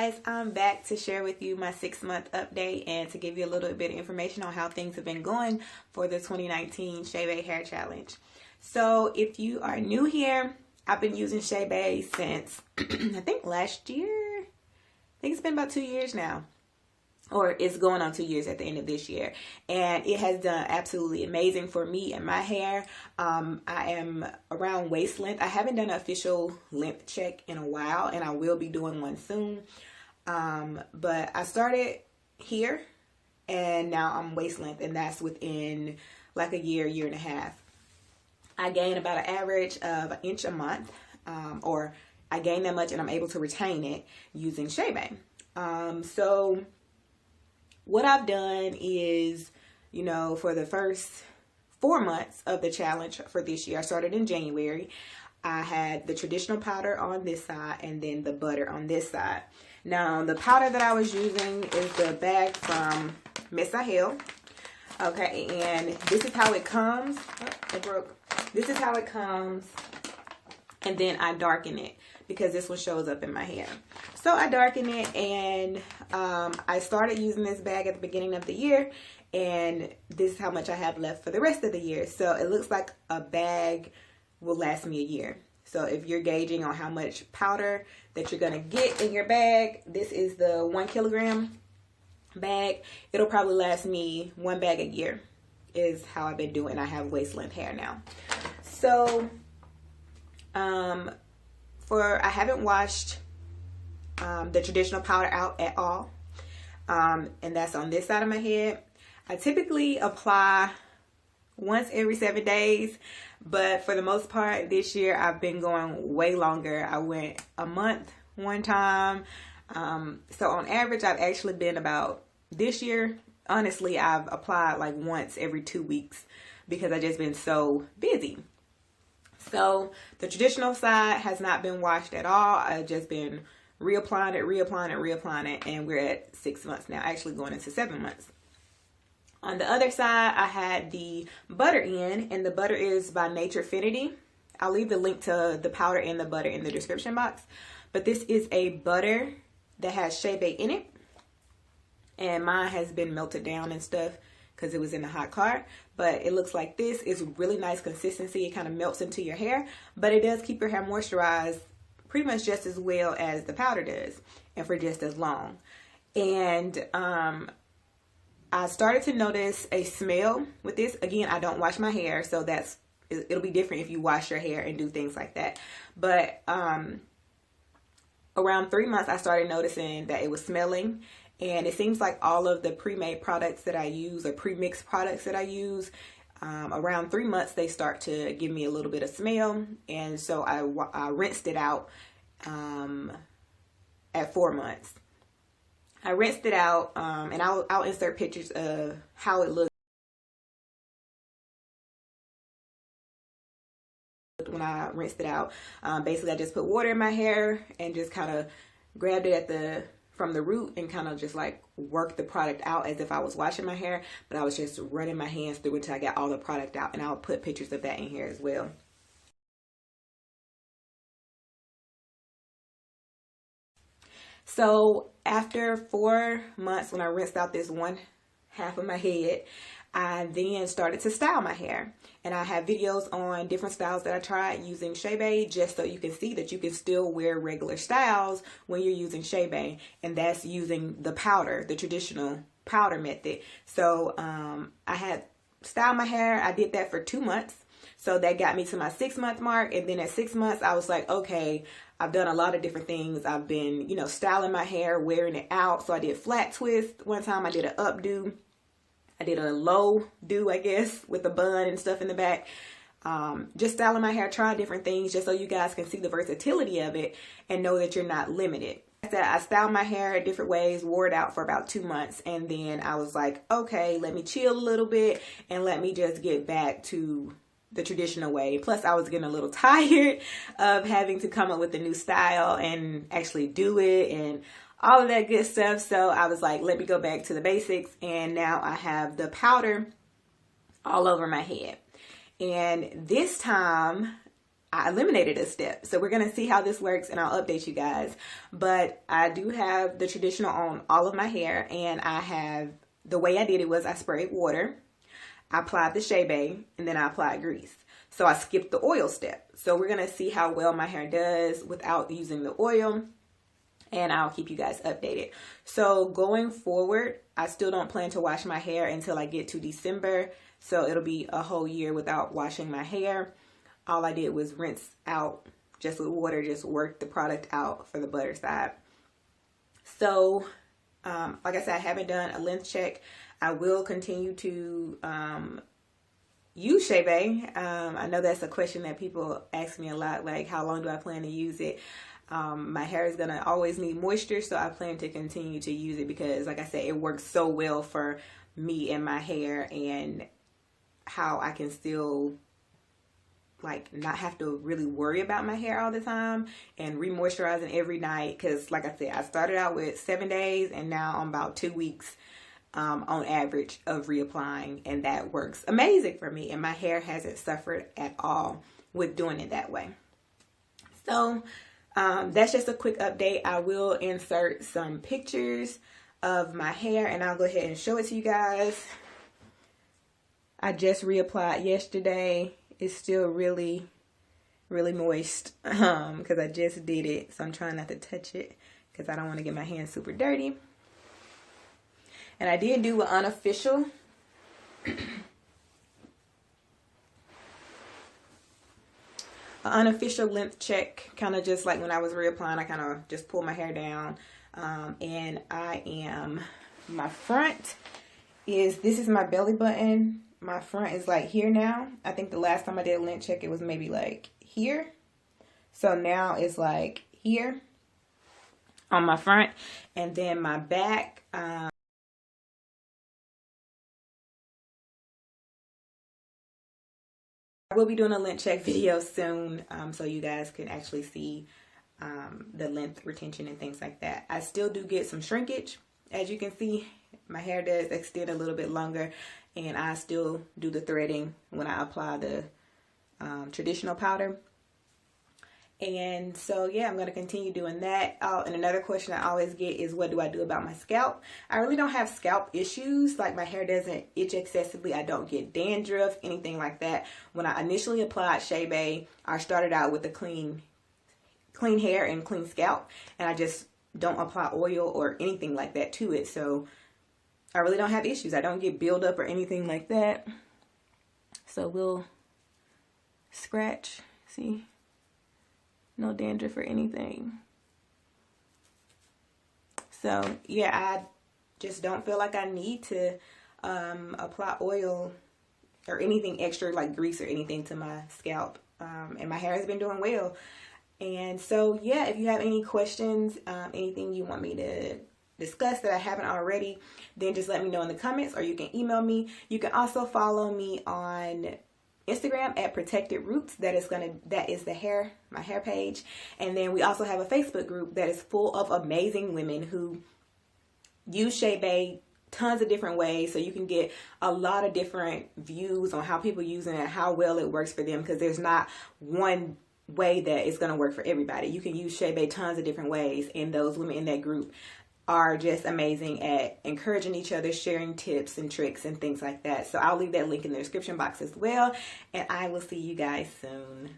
guys, I'm back to share with you my 6-month update and to give you a little bit of information on how things have been going for the 2019 Chebe hair challenge. So if you are new here, I've been using Chebe since I think last year. I think it's been about 2 years now, or it's going on 2 years at the end of this year, and it has done absolutely amazing for me and my hair. I am around waist length. I haven't done an official length check in a while, and I will be doing one soon. But I started here, and now I'm waist length, and that's within like a year and a half. I gain about an average of 1 inch a month, or I gain that much, and I'm able to retain it using Chebe. So what I've done is, you know, for the first 4 months of the challenge for this year, I started in January. I had the traditional powder on this side and then the butter on this side. Now, the powder that I was using is the bag from Miss Sahel. Okay, and this is how it comes. Oh, it broke. This is how it comes. And then I darken it because this one shows up in my hair. So I darken it, and I started using this bag at the beginning of the year, and this is how much I have left for the rest of the year. So it looks like a bag will last me a year. So if you're gauging on how much powder that you're gonna get in your bag, this is the 1 kilogram bag. It'll probably last me 1 bag a year is how I've been doing. I have waist length hair now. So I haven't washed the traditional powder out at all, and that's on this side of my head. I typically apply once every 7 days, but for the most part this year I've been going way longer. I went a month one time. So on average I've actually been about, this year honestly I've applied like once every 2 weeks because I've just been so busy. So the traditional side has not been washed at all. I've just been reapplying it, and we're at 6 months now, actually going into 7 months. On the other side, I had the butter in, and the butter is by Naturefinity. I'll leave the link to the powder and the butter in the description box. But this is a butter that has Chebe in it, and mine has been melted down and stuff because it was in the hot car. But it looks like this. Is really nice consistency. It kind of melts into your hair, but it does keep your hair moisturized pretty much just as well as the powder does, and for just as long. And I started to notice a smell with this. Again, I don't wash my hair, so it'll be different if you wash your hair and do things like that. But around 3 months I started noticing that it was smelling, and it seems like all of the pre-made products that I use, or pre-mixed products that I use, around 3 months they start to give me a little bit of smell. And so I rinsed it out at 4 months. I rinsed it out, and I'll insert pictures of how it looked when I rinsed it out. Basically I just put water in my hair and just kind of grabbed it from the root and kind of just like worked the product out as if I was washing my hair, but I was just running my hands through until I got all the product out, and I'll put pictures of that in here as well. So after 4 months, when I rinsed out this one half of my head, I then started to style my hair. And I have videos on different styles that I tried using Chebe, just so you can see that you can still wear regular styles when you're using Chebe. And that's using the powder, the traditional powder method. So I had styled my hair. I did that for 2 months. So that got me to my 6-month mark. And then at 6 months, I was like, okay, I've done a lot of different things. I've been, you know, styling my hair, wearing it out. So I did flat twist one time. I did an updo. I did a low do, I guess, with a bun and stuff in the back. Just styling my hair, trying different things just so you guys can see the versatility of it and know that you're not limited. I styled my hair different ways, wore it out for about 2 months, and then I was like, okay, let me chill a little bit and let me just get back to the traditional way. Plus I was getting a little tired of having to come up with a new style and actually do it and all of that good stuff. So I was like, let me go back to the basics. And now I have the powder all over my head. And this time I eliminated a step. So we're going to see how this works, and I'll update you guys. But I do have the traditional on all of my hair, and I have, the way I did it was I sprayed water, I applied the Chebe, and then I applied grease. So I skipped the oil step. So we're going to see how well my hair does without using the oil, and I'll keep you guys updated. So going forward, I still don't plan to wash my hair until I get to December. So it'll be a whole year without washing my hair. All I did was rinse out just with water, just work the product out for the butter side. So, like I said, I haven't done a length check. I will continue to use Chebe. I know that's a question that people ask me a lot, like how long do I plan to use it? My hair is gonna always need moisture, so I plan to continue to use it because, like I said, it works so well for me and my hair, and how I can still like not have to really worry about my hair all the time and re-moisturizing every night. Because like I said, I started out with 7 days, and now I'm about 2 weeks on average of reapplying, and that works amazing for me, and my hair hasn't suffered at all with doing it that way. So that's just a quick update. I will insert some pictures of my hair, and I'll go ahead and show it to you guys. I just reapplied yesterday. It's still really moist because I just did it, so I'm trying not to touch it because I don't want to get my hands super dirty. And I did do an unofficial length check, kind of just like when I was reapplying. I kind of just pulled my hair down, and my front is, this is my belly button. My front is like here now. I think the last time I did a length check, it was maybe like here. So now it's like here on my front. And then my back, I will be doing a length check video soon, so you guys can actually see the length retention and things like that. I still do get some shrinkage. As you can see, my hair does extend a little bit longer, and I still do the threading when I apply the traditional powder. And so yeah, I'm going to continue doing that. And another question I always get is, what do I do about my scalp? I really don't have scalp issues. Like, my hair doesn't itch excessively. I don't get dandruff, anything like that. When I initially applied Chebe, I started out with a clean hair and clean scalp, and I just don't apply oil or anything like that to it. So I really don't have issues. I don't get buildup or anything like that. So we'll scratch, see? No dandruff or anything. So yeah, I just don't feel like I need to apply oil or anything extra like grease or anything to my scalp. And my hair has been doing well. And so yeah, if you have any questions, anything you want me to discuss that I haven't already, then just let me know in the comments, or you can email me. You can also follow me on Instagram at Protected Roots. That is my hair page. And then we also have a Facebook group that is full of amazing women who use Chebe tons of different ways, so you can get a lot of different views on how people using it, how well it works for them, because there's not one way that it's going to work for everybody. You can use Chebe tons of different ways, and those women in that group are just amazing at encouraging each other, sharing tips and tricks and things like that. So I'll leave that link in the description box as well, and I will see you guys soon.